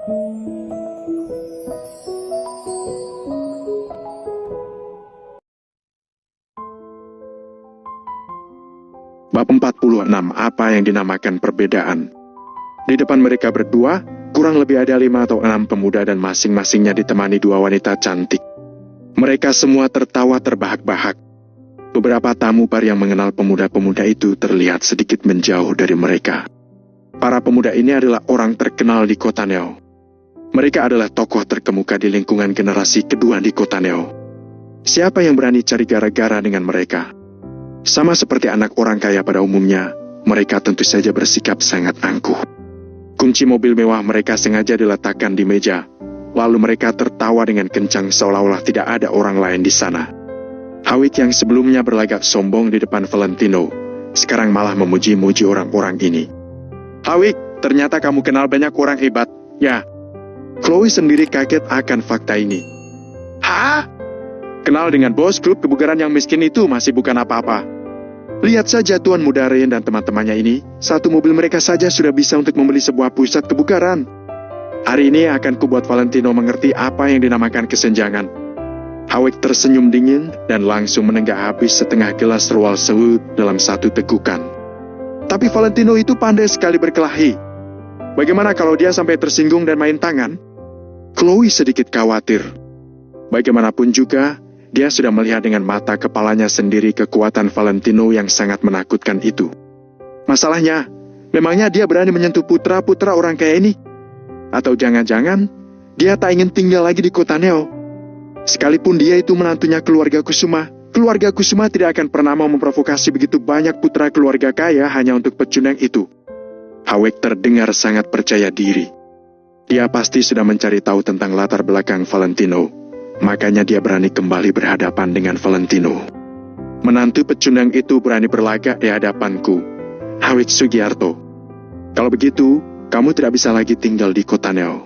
Bab 46. Apa yang dinamakan perbedaan. Di depan mereka berdua, kurang lebih ada 5 atau 6 pemuda dan masing-masingnya ditemani 2 wanita cantik. Mereka semua tertawa terbahak-bahak. Beberapa tamu bar yang mengenal pemuda-pemuda itu terlihat sedikit menjauh dari mereka. Para pemuda ini adalah orang terkenal di kota Neo. Mereka adalah tokoh terkemuka di lingkungan generasi kedua di kota Neo. Siapa yang berani cari gara-gara dengan mereka? Sama seperti anak orang kaya pada umumnya, mereka tentu saja bersikap sangat angkuh. Kunci mobil mewah mereka sengaja diletakkan di meja, lalu mereka tertawa dengan kencang seolah-olah tidak ada orang lain di sana. Hawik yang sebelumnya berlagak sombong di depan Valentino, sekarang malah memuji-muji orang-orang ini. "Hawik, ternyata kamu kenal banyak orang hebat, ya?" Chloe sendiri kaget akan fakta ini. "Hah? Kenal dengan bos klub kebugaran yang miskin itu masih bukan apa-apa. Lihat saja Tuan Muda Rain dan teman-temannya ini, satu mobil mereka saja sudah bisa untuk membeli sebuah pusat kebugaran. Hari ini akan kubuat Valentino mengerti apa yang dinamakan kesenjangan." Hawik tersenyum dingin dan langsung menenggak habis setengah gelas Royal Sewut dalam satu tegukan. Tapi Valentino itu pandai sekali berkelahi. Bagaimana kalau dia sampai tersinggung dan main tangan? Chloe sedikit khawatir. Bagaimanapun juga, dia sudah melihat dengan mata kepalanya sendiri kekuatan Valentino yang sangat menakutkan itu. Masalahnya, memangnya dia berani menyentuh putra-putra orang kaya ini? Atau jangan-jangan, dia tak ingin tinggal lagi di kota Neo? Sekalipun dia itu menantunya keluarga Kusuma tidak akan pernah mau memprovokasi begitu banyak putra keluarga kaya hanya untuk pecundang itu. Hawik terdengar sangat percaya diri. Dia pasti sudah mencari tahu tentang latar belakang Valentino. Makanya dia berani kembali berhadapan dengan Valentino. Menantu pecundang itu berani berlagak di hadapanku, Hawik Sugiarto. Kalau begitu, kamu tidak bisa lagi tinggal di kota Neo.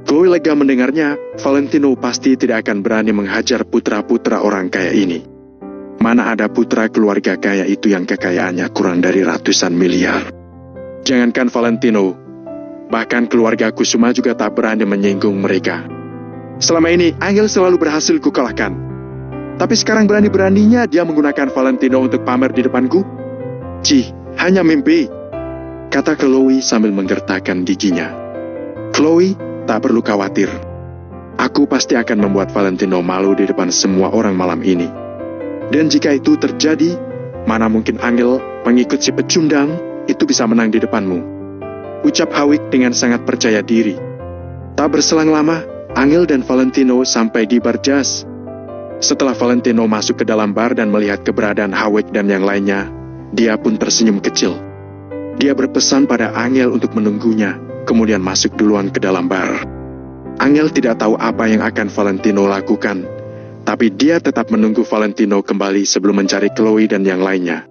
Chloe lega mendengarnya. Valentino pasti tidak akan berani menghajar putra-putra orang kaya ini. Mana ada putra keluarga kaya itu yang kekayaannya kurang dari ratusan miliar. Jangankan Valentino, bahkan keluarga Kusuma juga tak berani menyinggung mereka. Selama ini, Angel selalu berhasil kukalahkan. Tapi sekarang berani-beraninya dia menggunakan Valentino untuk pamer di depanku? Cih, hanya mimpi, kata Chloe sambil menggertakkan giginya. Chloe, tak perlu khawatir. Aku pasti akan membuat Valentino malu di depan semua orang malam ini. Dan jika itu terjadi, mana mungkin Angel, pengikut si pecundang, itu bisa menang di depanmu. Ucap Hawik dengan sangat percaya diri. Tak berselang lama, Angel dan Valentino sampai di bar jazz. Setelah Valentino masuk ke dalam bar dan melihat keberadaan Hawik dan yang lainnya, dia pun tersenyum kecil. Dia berpesan pada Angel untuk menunggunya, kemudian masuk duluan ke dalam bar. Angel tidak tahu apa yang akan Valentino lakukan, tapi dia tetap menunggu Valentino kembali sebelum mencari Chloe dan yang lainnya.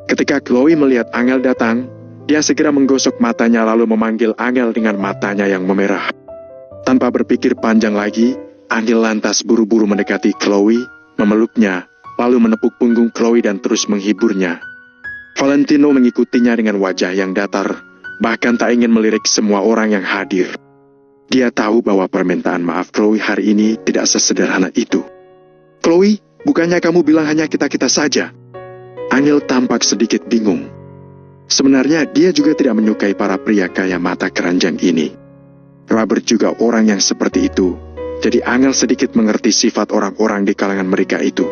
Ketika Chloe melihat Angel datang, dia segera menggosok matanya lalu memanggil Angel dengan matanya yang memerah. Tanpa berpikir panjang lagi, Angel lantas buru-buru mendekati Chloe, memeluknya, lalu menepuk punggung Chloe dan terus menghiburnya. Valentino mengikutinya dengan wajah yang datar, bahkan tak ingin melirik semua orang yang hadir. Dia tahu bahwa permintaan maaf Chloe hari ini tidak sesederhana itu. "Chloe, bukannya kamu bilang hanya kita-kita saja?" Angel tampak sedikit bingung. Sebenarnya dia juga tidak menyukai para pria kaya mata keranjang ini. Robert juga orang yang seperti itu, jadi Angel sedikit mengerti sifat orang-orang di kalangan mereka itu.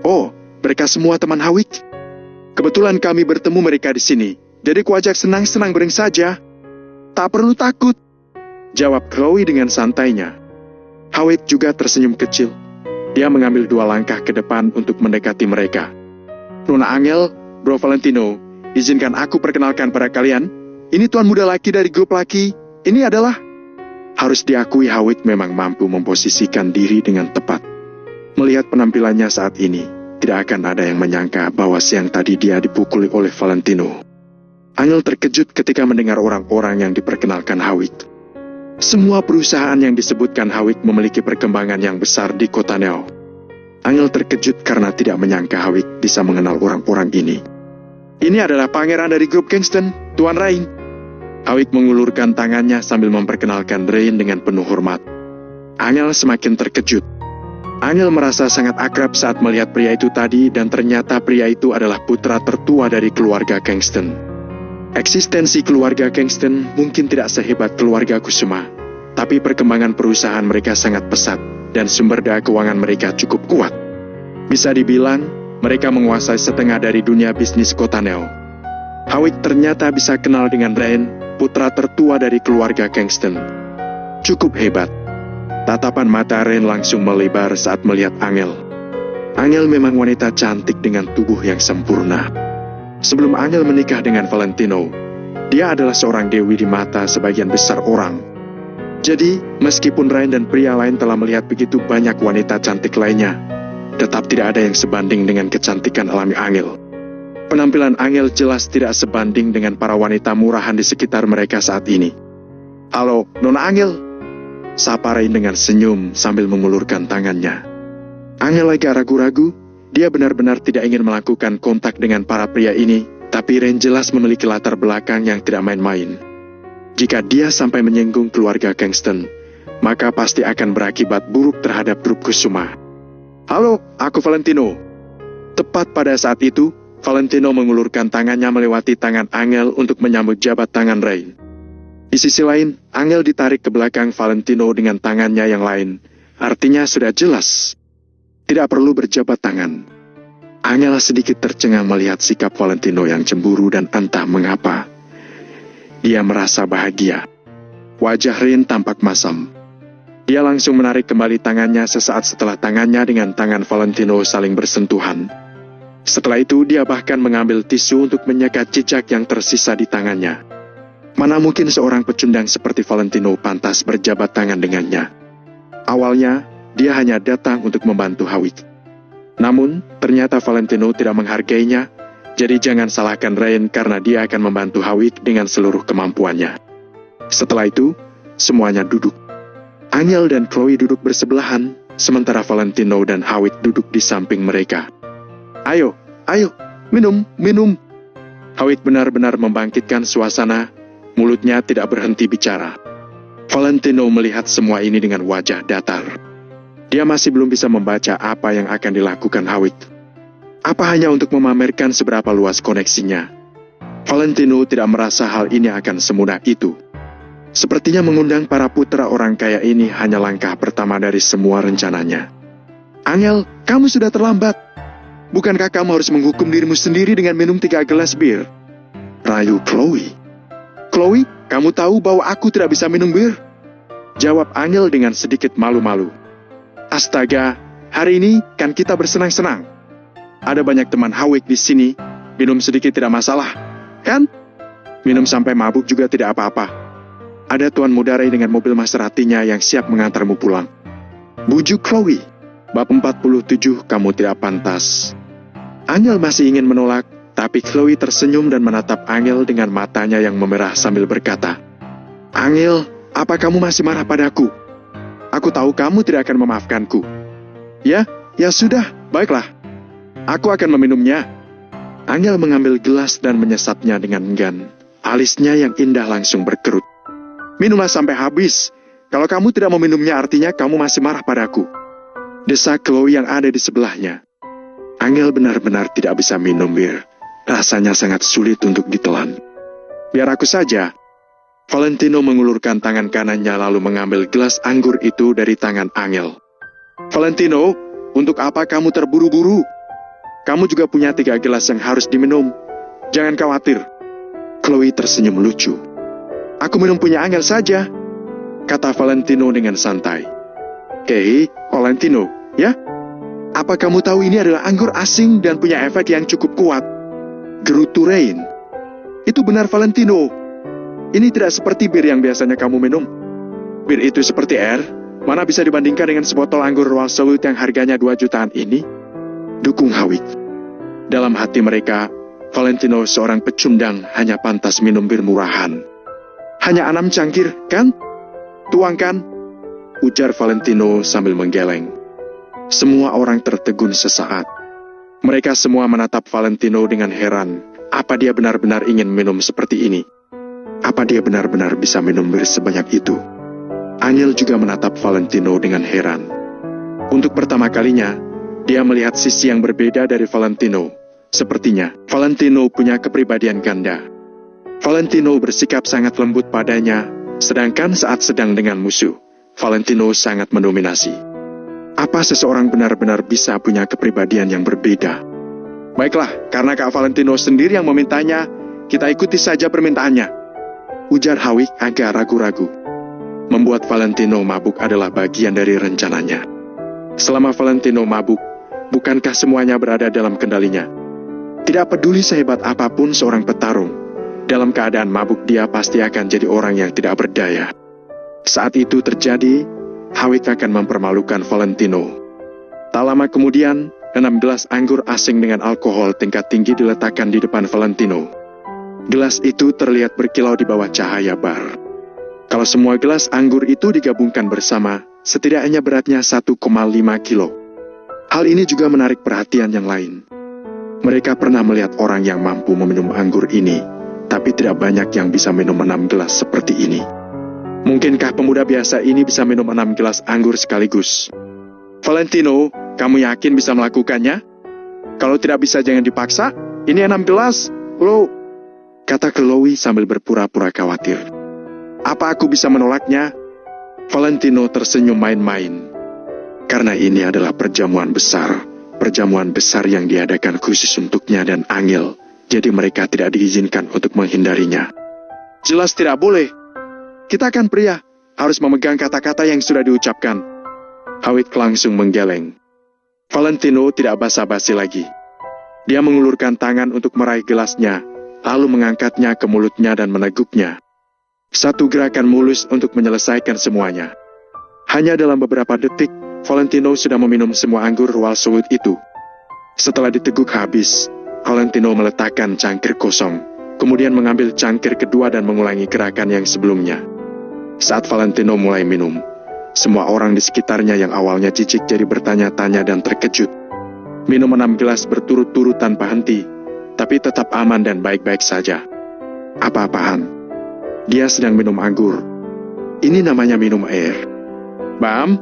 "Oh, mereka semua teman Hawik? Kebetulan kami bertemu mereka di sini, jadi kuajak senang-senang bareng saja." "Tak perlu takut," jawab Chloe dengan santainya. Hawik juga tersenyum kecil. Dia mengambil 2 langkah ke depan untuk mendekati mereka. "Nona Angel, Bro Valentino, izinkan aku perkenalkan pada kalian. Ini tuan muda laki dari grup laki. Ini adalah..." Harus diakui Hawik memang mampu memposisikan diri dengan tepat. Melihat penampilannya saat ini, tidak akan ada yang menyangka bahwa siang tadi dia dipukuli oleh Valentino. Angel terkejut ketika mendengar orang-orang yang diperkenalkan Hawik. Semua perusahaan yang disebutkan Hawik memiliki perkembangan yang besar di kota Neo. Angel terkejut karena tidak menyangka Hawik bisa mengenal orang-orang ini. "Ini adalah pangeran dari grup Kingston, Tuan Rain," Hawik mengulurkan tangannya sambil memperkenalkan Rain dengan penuh hormat. Angel semakin terkejut. Angel merasa sangat akrab saat melihat pria itu tadi dan ternyata pria itu adalah putra tertua dari keluarga Kingston. Eksistensi keluarga Kingston mungkin tidak sehebat keluarga Kusuma, tapi perkembangan perusahaan mereka sangat pesat dan sumber daya keuangan mereka cukup kuat. Bisa dibilang, mereka menguasai setengah dari dunia bisnis kota Neo. Hawik ternyata bisa kenal dengan Rain, putra tertua dari keluarga Kingston. Cukup hebat. Tatapan mata Rain langsung melebar saat melihat Angel. Angel memang wanita cantik dengan tubuh yang sempurna. Sebelum Angel menikah dengan Valentino, dia adalah seorang dewi di mata sebagian besar orang. Jadi, meskipun Rain dan pria lain telah melihat begitu banyak wanita cantik lainnya, tetap tidak ada yang sebanding dengan kecantikan alami Angel. Penampilan Angel jelas tidak sebanding dengan para wanita murahan di sekitar mereka saat ini. "Halo, Nona Angel," sapa Rain dengan senyum sambil mengulurkan tangannya. Angel agak ragu-ragu, dia benar-benar tidak ingin melakukan kontak dengan para pria ini, tapi Rain jelas memiliki latar belakang yang tidak main-main. Jika dia sampai menyinggung keluarga Kingston, maka pasti akan berakibat buruk terhadap grup Kusuma. "Halo, aku Valentino." Tepat pada saat itu, Valentino mengulurkan tangannya melewati tangan Angel untuk menyambut jabat tangan Rain. Di sisi lain, Angel ditarik ke belakang Valentino dengan tangannya yang lain. Artinya sudah jelas, tidak perlu berjabat tangan. Angel sedikit tercengang melihat sikap Valentino yang cemburu dan entah mengapa. Dia merasa bahagia. Wajah Rain tampak masam. Dia langsung menarik kembali tangannya sesaat setelah tangannya dengan tangan Valentino saling bersentuhan. Setelah itu dia bahkan mengambil tisu untuk menyekat cicak yang tersisa di tangannya. Mana mungkin seorang pecundang seperti Valentino pantas berjabat tangan dengannya. Awalnya, dia hanya datang untuk membantu Hawik. Namun, ternyata Valentino tidak menghargainya, jadi jangan salahkan Rain karena dia akan membantu Hawik dengan seluruh kemampuannya. Setelah itu, semuanya duduk. Angel dan Chloe duduk bersebelahan, sementara Valentino dan Hawik duduk di samping mereka. Ayo, minum. Hawik benar-benar membangkitkan suasana. Mulutnya tidak berhenti bicara. Valentino melihat semua ini dengan wajah datar. Dia masih belum bisa membaca apa yang akan dilakukan Hawik. Apa hanya untuk memamerkan seberapa luas koneksinya? Valentino tidak merasa hal ini akan semudah itu. Sepertinya mengundang para putra orang kaya ini hanya langkah pertama dari semua rencananya. "Angel, kamu sudah terlambat. Bukankah kamu harus menghukum dirimu sendiri dengan minum 3 gelas bir?" rayu Chloe. "Chloe, kamu tahu bahwa aku tidak bisa minum bir?" jawab Angel dengan sedikit malu-malu. "Astaga, hari ini kan kita bersenang-senang. Ada banyak teman Hawik di sini, minum sedikit tidak masalah, kan? Minum sampai mabuk juga tidak apa-apa. Ada Tuan Muda Ray dengan mobil Maseratinya yang siap mengantarmu pulang." Bujuk Chloe. Bab 47, kamu tidak pantas. Angel masih ingin menolak, tapi Chloe tersenyum dan menatap Angel dengan matanya yang memerah sambil berkata, "Angel, apa kamu masih marah padaku? Aku tahu kamu tidak akan memaafkanku." Ya sudah, baiklah. Aku akan meminumnya." Angel mengambil gelas dan menyesapnya dengan enggan. Alisnya yang indah langsung berkerut. "Minumlah sampai habis. Kalau kamu tidak mau minumnya artinya kamu masih marah padaku," desak Chloe yang ada di sebelahnya. Angel benar-benar tidak bisa minum bir. Rasanya sangat sulit untuk ditelan. "Biar aku saja." Valentino mengulurkan tangan kanannya lalu mengambil gelas anggur itu dari tangan Angel. "Valentino, untuk apa kamu terburu-buru? Kamu juga punya 3 gelas yang harus diminum. Jangan khawatir." Chloe tersenyum lucu. "Aku minum punya Angel saja," kata Valentino dengan santai. Valentino, ya? Apa kamu tahu ini adalah anggur asing dan punya efek yang cukup kuat?" gerutu Rain. "Itu benar Valentino. Ini tidak seperti bir yang biasanya kamu minum. Bir itu seperti air, mana bisa dibandingkan dengan sebotol anggur Royal Salute yang harganya 2 jutaan ini?" dukung Hawik. Dalam hati mereka, Valentino seorang pecundang hanya pantas minum bir murahan. "Hanya 6 cangkir, kan? Tuangkan," ujar Valentino sambil menggeleng. Semua orang tertegun sesaat. Mereka semua menatap Valentino dengan heran. Apa dia benar-benar ingin minum seperti ini? Apa dia benar-benar bisa minum bir sebanyak itu? Angel juga menatap Valentino dengan heran. Untuk pertama kalinya, dia melihat sisi yang berbeda dari Valentino. Sepertinya, Valentino punya kepribadian ganda. Valentino bersikap sangat lembut padanya, sedangkan saat sedang dengan musuh, Valentino sangat mendominasi. Apa seseorang benar-benar bisa punya kepribadian yang berbeda? Baiklah, karena Kak Valentino sendiri yang memintanya, kita ikuti saja permintaannya, ujar Hawik agak ragu-ragu. Membuat Valentino mabuk adalah bagian dari rencananya. Selama Valentino mabuk, bukankah semuanya berada dalam kendalinya? Tidak peduli sehebat apapun seorang petarung, dalam keadaan mabuk dia pasti akan jadi orang yang tidak berdaya. Saat itu terjadi, Hawik akan mempermalukan Valentino. Tak lama kemudian, 6 gelas anggur asing dengan alkohol tingkat tinggi diletakkan di depan Valentino. Gelas itu terlihat berkilau di bawah cahaya bar. Kalau semua gelas anggur itu digabungkan bersama, setidaknya beratnya 1,5 kilo. Hal ini juga menarik perhatian yang lain. Mereka pernah melihat orang yang mampu meminum anggur ini, tapi tidak banyak yang bisa minum 6 gelas seperti ini. Mungkinkah pemuda biasa ini bisa minum 6 gelas anggur sekaligus? Valentino, kamu yakin bisa melakukannya? Kalau tidak bisa jangan dipaksa, ini 6 gelas, lo, kata Chloe sambil berpura-pura khawatir. Apa aku bisa menolaknya? Valentino tersenyum main-main. Karena ini adalah perjamuan besar yang diadakan khusus untuknya dan Angel, jadi mereka tidak diizinkan untuk menghindarinya. Jelas tidak boleh. Kita kan pria, harus memegang kata-kata yang sudah diucapkan. Hawik langsung menggeleng. Valentino tidak basa-basi lagi. Dia mengulurkan tangan untuk meraih gelasnya, lalu mengangkatnya ke mulutnya dan meneguknya. Satu gerakan mulus untuk menyelesaikan semuanya. Hanya dalam beberapa detik, Valentino sudah meminum semua anggur Walswood itu. Setelah diteguk habis, Valentino meletakkan cangkir kosong, kemudian mengambil cangkir kedua dan mengulangi gerakan yang sebelumnya. Saat Valentino mulai minum, semua orang di sekitarnya yang awalnya jijik jadi bertanya-tanya dan terkejut. Minum 6 gelas berturut-turut tanpa henti, tapi tetap aman dan baik-baik saja. Apa-apaan? Dia sedang minum anggur. Ini namanya minum air. Bam?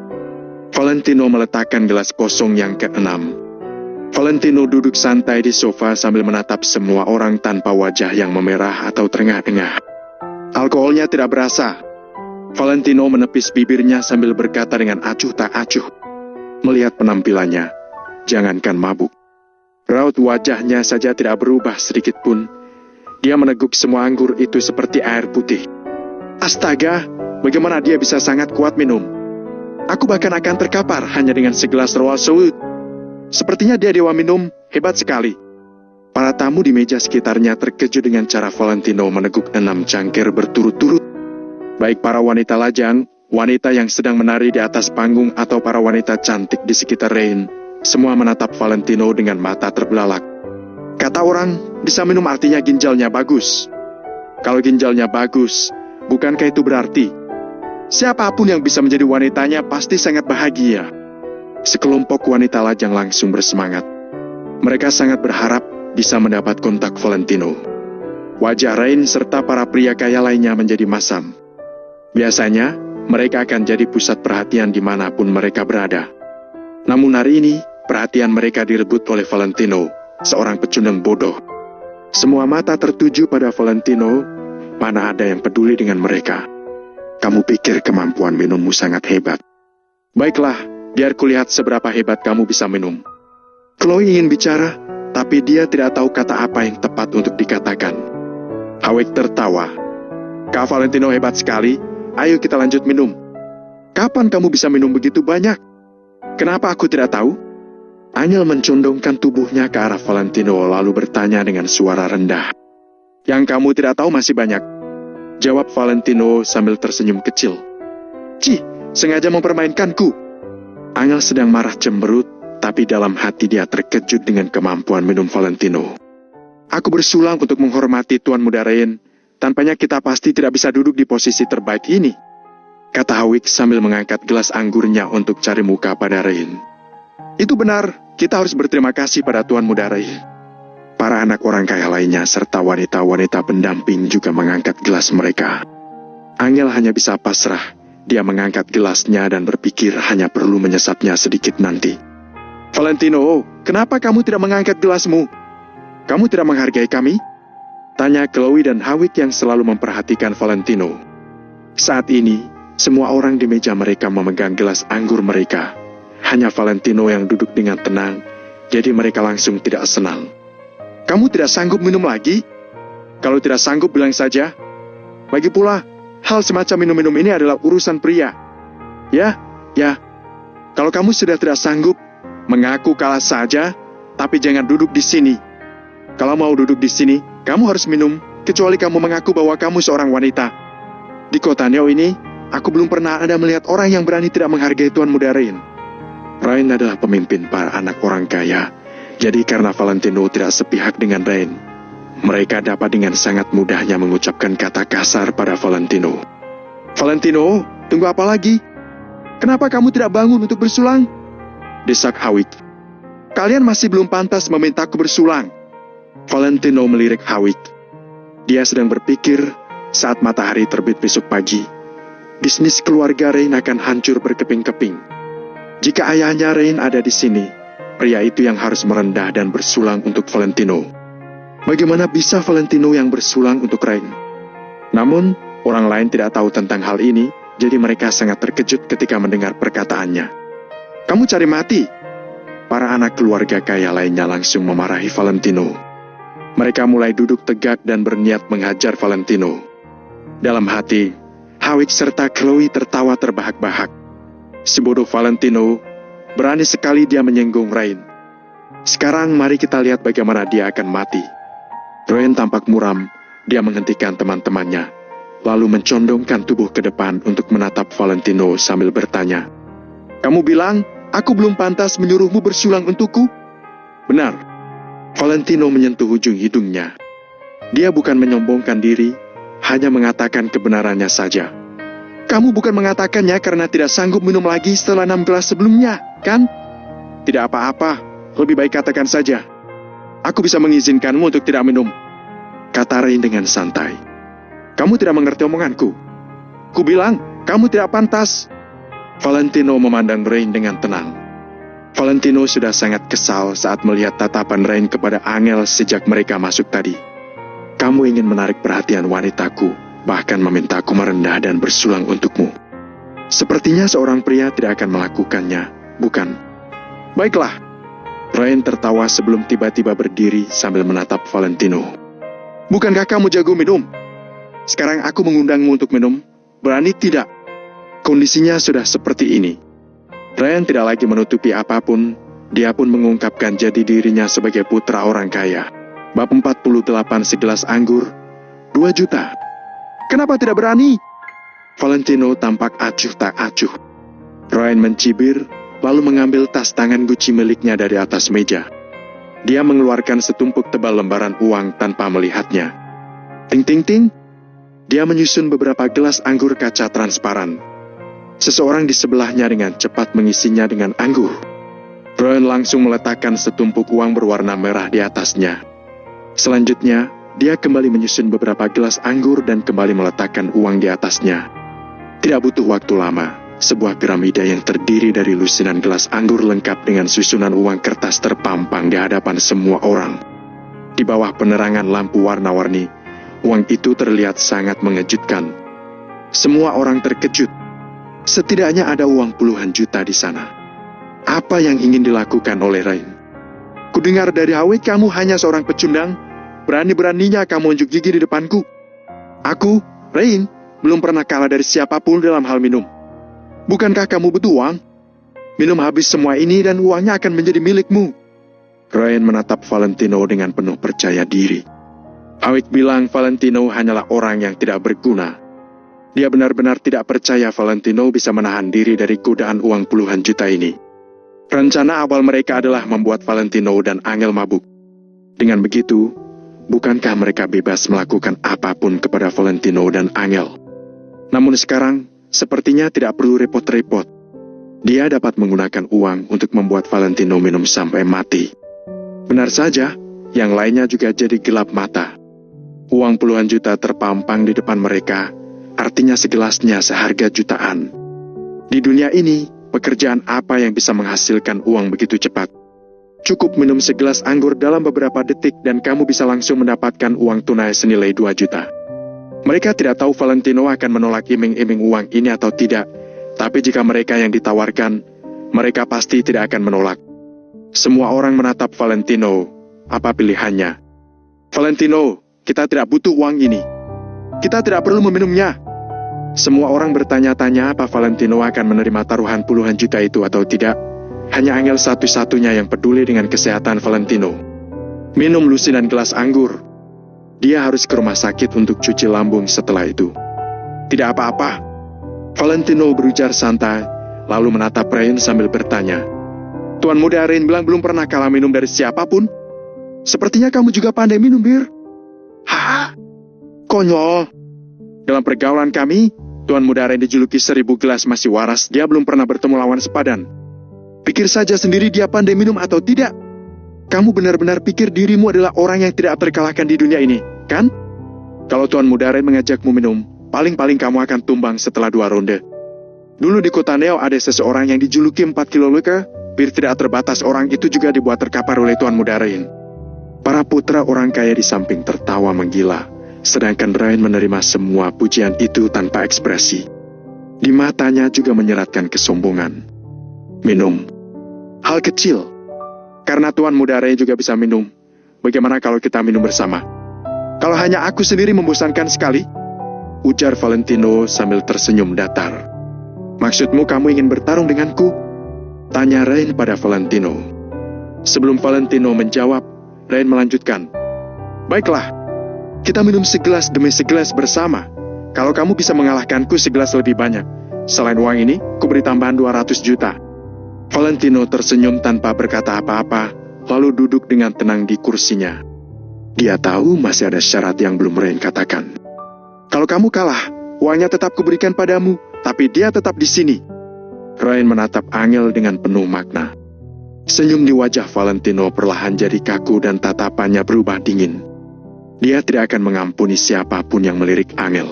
Valentino meletakkan gelas kosong yang ke-6. Valentino duduk santai di sofa sambil menatap semua orang tanpa wajah yang memerah atau terengah-engah. Alkoholnya tidak berasa. Valentino menepis bibirnya sambil berkata dengan acuh tak acuh. Melihat penampilannya, jangankan mabuk, raut wajahnya saja tidak berubah sedikit pun. Dia meneguk semua anggur itu seperti air putih. Astaga, bagaimana dia bisa sangat kuat minum? Aku bahkan akan terkapar hanya dengan segelas Walswood. Sepertinya dia dewa minum, hebat sekali. Para tamu di meja sekitarnya terkejut dengan cara Valentino meneguk 6 cangkir berturut-turut. Baik para wanita lajang, wanita yang sedang menari di atas panggung atau para wanita cantik di sekitar Rain, semua menatap Valentino dengan mata terbelalak. Kata orang, bisa minum artinya ginjalnya bagus. Kalau ginjalnya bagus, bukankah itu berarti siapapun yang bisa menjadi wanitanya pasti sangat bahagia? Sekelompok wanita lajang langsung bersemangat. Mereka sangat berharap bisa mendapat kontak Valentino. Wajah Rain serta para pria kaya lainnya menjadi masam. Biasanya, mereka akan jadi pusat perhatian dimanapun mereka berada. Namun hari ini, perhatian mereka direbut oleh Valentino, seorang pecundang bodoh. Semua mata tertuju pada Valentino, mana ada yang peduli dengan mereka. Kamu pikir kemampuan minummu sangat hebat? Baiklah, biar kulihat seberapa hebat kamu bisa minum. Chloe ingin bicara, tapi dia tidak tahu kata apa yang tepat untuk dikatakan. Hawik tertawa. Kak Valentino hebat sekali, ayo kita lanjut minum. Kapan kamu bisa minum begitu banyak? Kenapa aku tidak tahu? Angel mencondongkan tubuhnya ke arah Valentino lalu bertanya dengan suara rendah. Yang kamu tidak tahu masih banyak, jawab Valentino sambil tersenyum kecil. Cih, sengaja mempermainkanku. Angel sedang marah cemberut, tapi dalam hati dia terkejut dengan kemampuan minum Valentino. Aku bersulang untuk menghormati Tuan Muda Rain, tanpanya kita pasti tidak bisa duduk di posisi terbaik ini, kata Hawik sambil mengangkat gelas anggurnya untuk cari muka pada Rain. Itu benar, kita harus berterima kasih pada Tuan Muda Rain. Para Para anak orang kaya lainnya serta wanita-wanita pendamping juga mengangkat gelas mereka. Angel hanya bisa pasrah. Dia mengangkat gelasnya dan berpikir hanya perlu menyesapnya sedikit nanti. Valentino, kenapa kamu tidak mengangkat gelasmu? Kamu tidak menghargai kami? Tanya Chloe dan Hawik yang selalu memperhatikan Valentino. Saat ini, semua orang di meja mereka memegang gelas anggur mereka. Hanya Valentino yang duduk dengan tenang, jadi mereka langsung tidak senang. Kamu tidak sanggup minum lagi? Kalau tidak sanggup bilang saja. Lagi pula, hal semacam minum-minum ini adalah urusan pria. Ya. Kalau kamu sudah tidak sanggup, mengaku kalah saja, tapi jangan duduk di sini. Kalau mau duduk di sini, kamu harus minum, kecuali kamu mengaku bahwa kamu seorang wanita. Di kota Neo ini, aku belum pernah ada melihat orang yang berani tidak menghargai Tuan Muda Rain. Rain adalah pemimpin para anak orang kaya. Jadi karena Valentino tidak sepihak dengan Rain, mereka dapat dengan sangat mudahnya mengucapkan kata kasar pada Valentino. Valentino, tunggu apa lagi? Kenapa kamu tidak bangun untuk bersulang? Desak Hawik. Kalian masih belum pantas memintaku bersulang. Valentino melirik Hawik. Dia sedang berpikir saat matahari terbit besok pagi, bisnis keluarga Rain akan hancur berkeping-keping. Jika ayahnya Rain ada di sini, pria itu yang harus merendah dan bersulang untuk Valentino. Bagaimana bisa Valentino yang bersulang untuk Rain? Namun, orang lain tidak tahu tentang hal ini, jadi mereka sangat terkejut ketika mendengar perkataannya. Kamu cari mati? Para anak keluarga kaya lainnya langsung memarahi Valentino. Mereka mulai duduk tegak dan berniat menghajar Valentino. Dalam hati, Hawik serta Chloe tertawa terbahak-bahak. Si bodoh Valentino, berani sekali dia menyinggung Rain. Sekarang mari kita lihat bagaimana dia akan mati. Rain tampak muram, dia menghentikan teman-temannya, lalu mencondongkan tubuh ke depan untuk menatap Valentino sambil bertanya. Kamu bilang, aku belum pantas menyuruhmu bersulang untukku? Benar. Valentino menyentuh ujung hidungnya. Dia bukan menyombongkan diri, hanya mengatakan kebenarannya saja. Kamu bukan mengatakannya karena tidak sanggup minum lagi setelah 6 gelas sebelumnya, kan? Tidak apa-apa, lebih baik katakan saja. Aku bisa mengizinkanmu untuk tidak minum, kata Rain dengan santai. Kamu tidak mengerti omonganku. Ku bilang, kamu tidak pantas. Valentino memandang Rain dengan tenang. Valentino sudah sangat kesal saat melihat tatapan Rain kepada Angel sejak mereka masuk tadi. Kamu ingin menarik perhatian wanitaku, bahkan memintaku merendah dan bersulang untukmu. Sepertinya seorang pria tidak akan melakukannya, bukan? Baiklah. Rain tertawa sebelum tiba-tiba berdiri sambil menatap Valentino. Bukankah kamu jago minum? Sekarang aku mengundangmu untuk minum. Berani tidak? Kondisinya sudah seperti ini. Rain tidak lagi menutupi apapun. Dia pun mengungkapkan jati dirinya sebagai putra orang kaya. Bab 48 segelas anggur, 2 juta. Kenapa tidak berani? Valentino tampak acuh tak acuh. Rain mencibir, lalu mengambil tas tangan Gucci miliknya dari atas meja. Dia mengeluarkan setumpuk tebal lembaran uang tanpa melihatnya. Ting ting ting. Dia menyusun beberapa gelas anggur kaca transparan. Seseorang di sebelahnya dengan cepat mengisinya dengan anggur. Rain langsung meletakkan setumpuk uang berwarna merah di atasnya. Selanjutnya, dia kembali menyusun beberapa gelas anggur dan kembali meletakkan uang di atasnya. Tidak butuh waktu lama, sebuah piramida yang terdiri dari lusinan gelas anggur lengkap dengan susunan uang kertas terpampang di hadapan semua orang. Di bawah penerangan lampu warna-warni, uang itu terlihat sangat mengejutkan. Semua orang terkejut. Setidaknya ada uang puluhan juta di sana. Apa yang ingin dilakukan oleh Rain? Kudengar dari Hawik kamu hanya seorang pecundang. Berani-beraninya kamu unjuk gigi di depanku. Aku, Rain, belum pernah kalah dari siapapun dalam hal minum. Bukankah kamu butuh uang? Minum habis semua ini dan uangnya akan menjadi milikmu. Rain menatap Valentino dengan penuh percaya diri. Hawik bilang Valentino hanyalah orang yang tidak berguna. Dia benar-benar tidak percaya Valentino bisa menahan diri dari godaan uang puluhan juta ini. Rencana awal mereka adalah membuat Valentino dan Angel mabuk. Dengan begitu, bukankah mereka bebas melakukan apapun kepada Valentino dan Angel? Namun sekarang, sepertinya tidak perlu repot-repot. Dia dapat menggunakan uang untuk membuat Valentino minum sampai mati. Benar saja, yang lainnya juga jadi gelap mata. Uang puluhan juta terpampang di depan mereka, artinya segelasnya seharga jutaan. Di dunia ini, pekerjaan apa yang bisa menghasilkan uang begitu cepat? Cukup minum segelas anggur dalam beberapa detik dan kamu bisa langsung mendapatkan uang tunai senilai 2 juta. Mereka tidak tahu Valentino akan menolak iming-iming uang ini atau tidak, tapi jika mereka yang ditawarkan, mereka pasti tidak akan menolak. Semua orang menatap Valentino. Apa pilihannya? Valentino, kita tidak butuh uang ini. Kita tidak perlu meminumnya. Semua orang bertanya-tanya apa Valentino akan menerima taruhan puluhan juta itu atau tidak. Hanya Angel satu-satunya yang peduli dengan kesehatan Valentino. Minum lusinan gelas anggur. Dia harus ke rumah sakit untuk cuci lambung setelah itu. Tidak apa-apa. Valentino berujar santai, lalu menatap Rain sambil bertanya. Tuan muda Rain bilang belum pernah kalah minum dari siapapun. Sepertinya kamu juga pandai minum, Bir. Hah? Konyol. Dalam pergaulan kami, Tuan muda Rain dijuluki 1000 gelas masih waras. Dia belum pernah bertemu lawan sepadan. Pikir saja sendiri dia pandai minum atau tidak. Kamu benar-benar pikir dirimu adalah orang yang tidak terkalahkan di dunia ini, kan? Kalau Tuan muda Rain mengajakmu minum, paling-paling kamu akan tumbang setelah 2 ronde. Dulu di kota Neo ada seseorang yang dijuluki 4 kilo liquor. Bir tidak terbatas orang itu juga dibuat terkapar oleh Tuan muda Rain. Para putra orang kaya di samping tertawa menggila, sedangkan Rain menerima semua pujian itu tanpa ekspresi. Di matanya juga menyeratkan kesombongan. Minum. Hal kecil. Karena Tuan muda Rain juga bisa minum. Bagaimana kalau kita minum bersama? Kalau hanya aku sendiri membosankan sekali, ujar Valentino sambil tersenyum datar. Maksudmu kamu ingin bertarung denganku? Tanya Rain pada Valentino. Sebelum Valentino menjawab, Rain melanjutkan. Baiklah, kita minum segelas demi segelas bersama. Kalau kamu bisa mengalahkanku segelas lebih banyak. Selain uang ini, kuberi tambahan 200 juta. Valentino tersenyum tanpa berkata apa-apa, lalu duduk dengan tenang di kursinya. Dia tahu masih ada syarat yang belum Rain katakan. Kalau kamu kalah, uangnya tetap kuberikan padamu, tapi dia tetap di sini. Rain menatap Angel dengan penuh makna. Senyum di wajah Valentino perlahan jadi kaku dan tatapannya berubah dingin. Dia tidak akan mengampuni siapapun yang melirik Angel.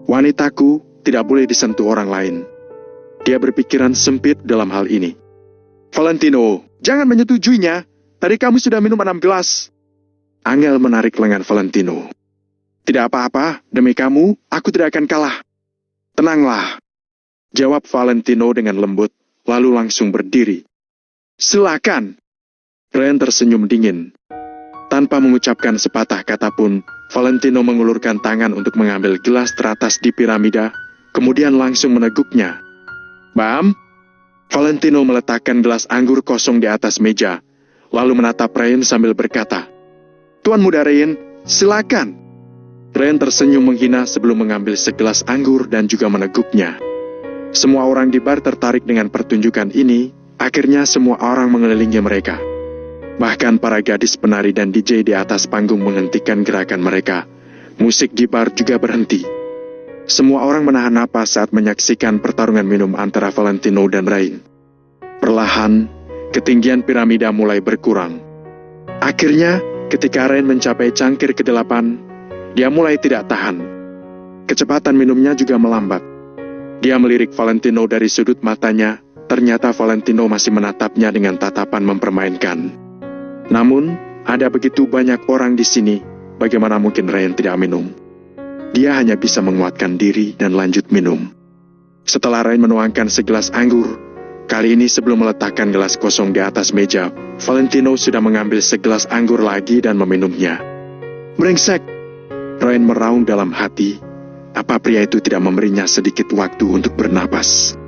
Wanitaku tidak boleh disentuh orang lain. Dia berpikiran sempit dalam hal ini. Valentino, jangan menyetujuinya. Tadi kamu sudah minum 6 gelas. Angel menarik lengan Valentino. Tidak apa-apa, demi kamu, aku tidak akan kalah. Tenanglah, jawab Valentino dengan lembut, lalu langsung berdiri. Silakan. Rain tersenyum dingin. Tanpa mengucapkan sepatah kata pun, Valentino mengulurkan tangan untuk mengambil gelas teratas di piramida, kemudian langsung meneguknya. Bam! Valentino meletakkan gelas anggur kosong di atas meja, lalu menatap Rain sambil berkata, Tuan muda Rain, silakan. Rain tersenyum menghina sebelum mengambil segelas anggur dan juga meneguknya. Semua orang di bar tertarik dengan pertunjukan ini. Akhirnya semua orang mengelilingi mereka. Bahkan para gadis penari dan DJ di atas panggung menghentikan gerakan mereka. Musik di bar juga berhenti. Semua orang menahan napas saat menyaksikan pertarungan minum antara Valentino dan Rain. Perlahan, ketinggian piramida mulai berkurang. Akhirnya, ketika Rain mencapai cangkir ke-8, dia mulai tidak tahan. Kecepatan minumnya juga melambat. Dia melirik Valentino dari sudut matanya. Ternyata Valentino masih menatapnya dengan tatapan mempermainkan. Namun, ada begitu banyak orang di sini, bagaimana mungkin Rain tidak minum? Dia hanya bisa menguatkan diri dan lanjut minum. Setelah Rain menuangkan segelas anggur, kali ini sebelum meletakkan gelas kosong di atas meja, Valentino sudah mengambil segelas anggur lagi dan meminumnya. Brengsek! Rain meraung dalam hati, apa pria itu tidak memberinya sedikit waktu untuk bernapas?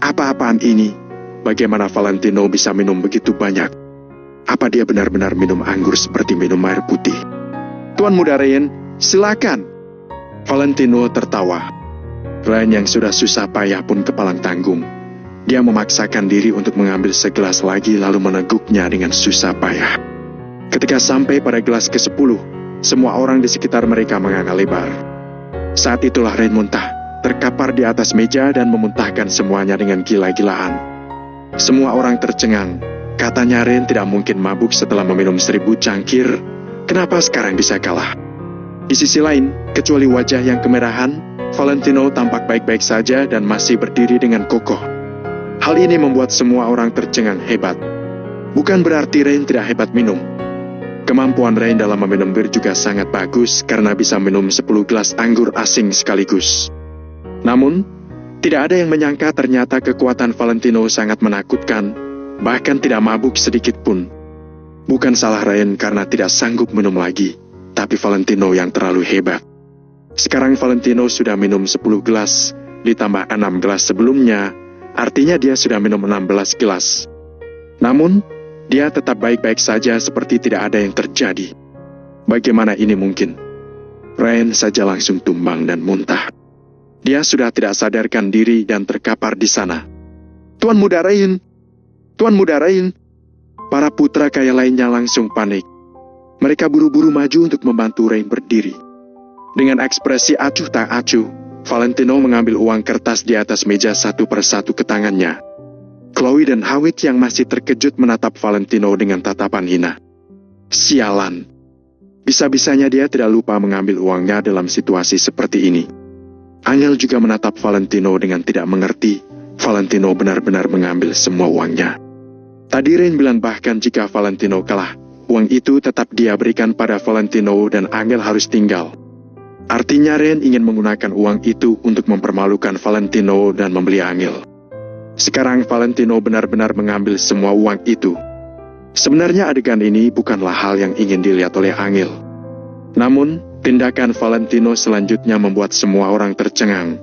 Apa-apaan ini? Bagaimana Valentino bisa minum begitu banyak? Apa dia benar-benar minum anggur seperti minum air putih? Tuan muda Rain, silakan. Valentino tertawa. Rain yang sudah susah payah pun kepalang tanggung. Dia memaksakan diri untuk mengambil segelas lagi lalu meneguknya dengan susah payah. Ketika sampai pada gelas ke-10, semua orang di sekitar mereka menganga lebar. Saat itulah Rain muntah. Terkapar di atas meja dan memuntahkan semuanya dengan gila-gilaan. Semua orang tercengang, Katanya Ren tidak mungkin mabuk setelah meminum 1000 cangkir. Kenapa sekarang bisa kalah? Di sisi lain, kecuali wajah yang kemerahan, Valentino tampak baik-baik saja dan masih berdiri dengan kokoh. Hal ini membuat semua orang tercengang hebat. Bukan berarti Ren tidak hebat minum. Kemampuan Ren dalam meminum bir juga sangat bagus karena bisa minum 10 gelas anggur asing sekaligus. Namun, tidak ada yang menyangka ternyata kekuatan Valentino sangat menakutkan, bahkan tidak mabuk sedikit pun. Bukan salah Ren karena tidak sanggup minum lagi, tapi Valentino yang terlalu hebat. Sekarang Valentino sudah minum 10 gelas, ditambah 6 gelas sebelumnya, artinya dia sudah minum 16 gelas. Namun, dia tetap baik-baik saja seperti tidak ada yang terjadi. Bagaimana ini mungkin? Ren saja langsung tumbang dan muntah. Dia sudah tidak sadarkan diri dan terkapar di sana. Tuan Muda Ren! Tuan Muda Ren! Para putra kaya lainnya langsung panik. Mereka buru-buru maju untuk membantu Ren berdiri. Dengan ekspresi acuh tak acuh, Valentino mengambil uang kertas di atas meja satu persatu ke tangannya. Chloe dan Hawit yang masih terkejut menatap Valentino dengan tatapan hina. Sialan. Bisa-bisanya dia tidak lupa mengambil uangnya dalam situasi seperti ini. Angel juga menatap Valentino dengan tidak mengerti. Valentino benar-benar mengambil semua uangnya. Tadi Ren bilang bahkan jika Valentino kalah, uang itu tetap dia berikan pada Valentino dan Angel harus tinggal. Artinya Ren ingin menggunakan uang itu untuk mempermalukan Valentino dan membeli Angel. Sekarang Valentino benar-benar mengambil semua uang itu. Sebenarnya adegan ini bukanlah hal yang ingin dilihat oleh Angel. Namun, tindakan Valentino selanjutnya membuat semua orang tercengang.